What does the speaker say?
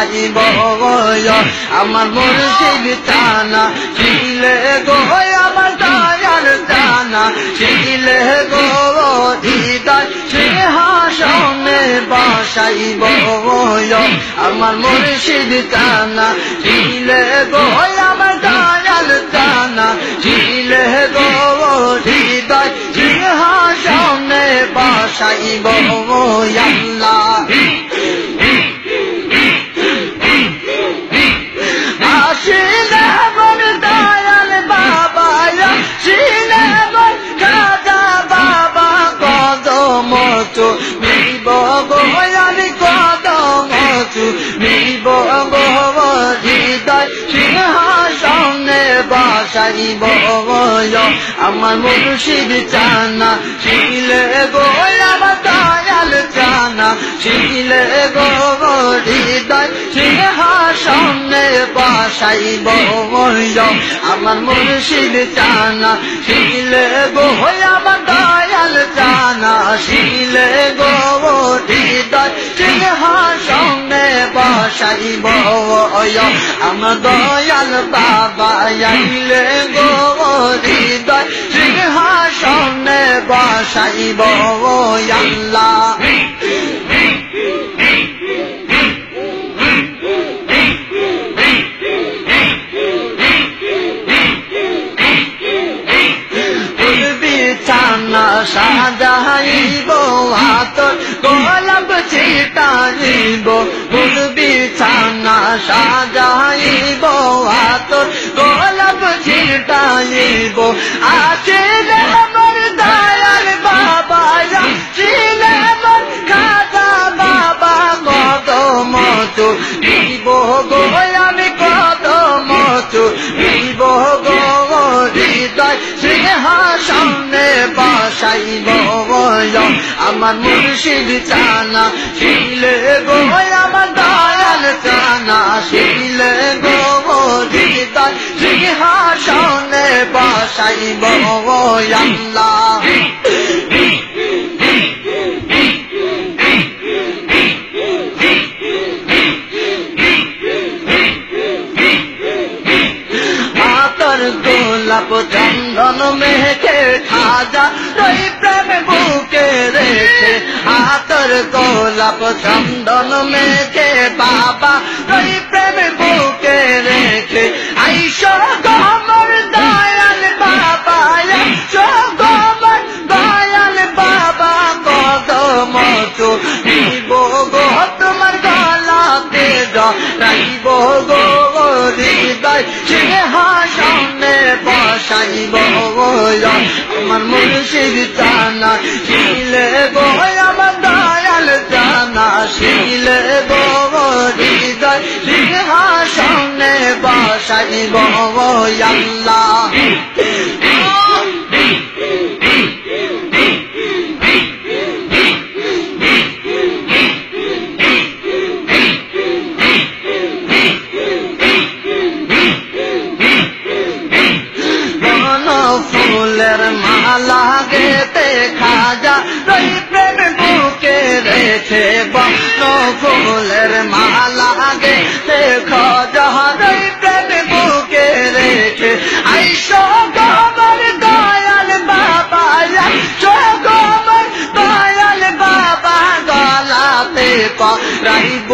বাসাইব আমার মুর্শিদ টানা ছিলে গো আমার দয়াল টানা ছিলে গো হৃদয় সিংহাসনে বাসাইব আমার মুর্শিদ টানা ছিলে গো আমার দয়াল টানা ছিলে গো হৃদয় সিংহাসনে বাসাইব আল্লাহ আসিলে বল দয়াল বাবা আসিলে বল খাজা বাবা কদম চুমিব গো আমি কদম চুমিব গো হৃদয় সিংহাসনে বাসাইব আমার মুর্শিদ টানা ছিলে গো আমার দয়াল টানা ছিলে গো হৃদয় সিংহাসনে বাসাইব আমার মুর্শিদ টানা ছিলে গো আমার দয়াল টানা ছিলে গো হৃদয় সিংহাসনে বাসাইব আমার দয়াল বাবা আইলে গো হৃদয় সিংহাসনে বাসাইব আল্লাহ বিছানা সাজাইব হাতর গোলাপ ছিটাইব বিছানা সাজাইব হাতর গোলাপ ছিটাইব আসিলে আমার দয়াল বাবা আসিলে আমার খাজা বাবা কদম চুমিব গো আমি কদম চুমিব গো হৃদয় সিংহাসনে বাসাইব আমার মুর্শিদ টানা ছিলে গো আমার দয়াল টানা ছিলে গো হৃদয় সিংহাসনে বাসাইব আল্লাহ গোলাপ চন্দন মেঘে খাজা রই প্রেম বুকে রেখে হাতর গোলাপ চন্দন মেঘে বাবা রই প্রেম বুকে রেখে আইসো গোমর দয়াল বাবা আইসো গোমর দয়াল বাবা কদম চুমিব গো তোমার গলাতে জড়াইব গো হৃদয় সিংহাসনে বাসাইব আমার মুর্শিদ টানা ছিলে গো আমার দয়াল টানা ছিলে গো হৃদয় সিংহাসনে বাসাইব আল্লাহ ফুলের মালা গেতে খাজা রই প্রেম বুকে রেখে বন ফুলের মালা গেতে খাজা রই প্রেম বুকে রেখে আইসো গোমর দয়াল বাবা আইসো গোমর দয়াল বাবা গলাতে পরাইব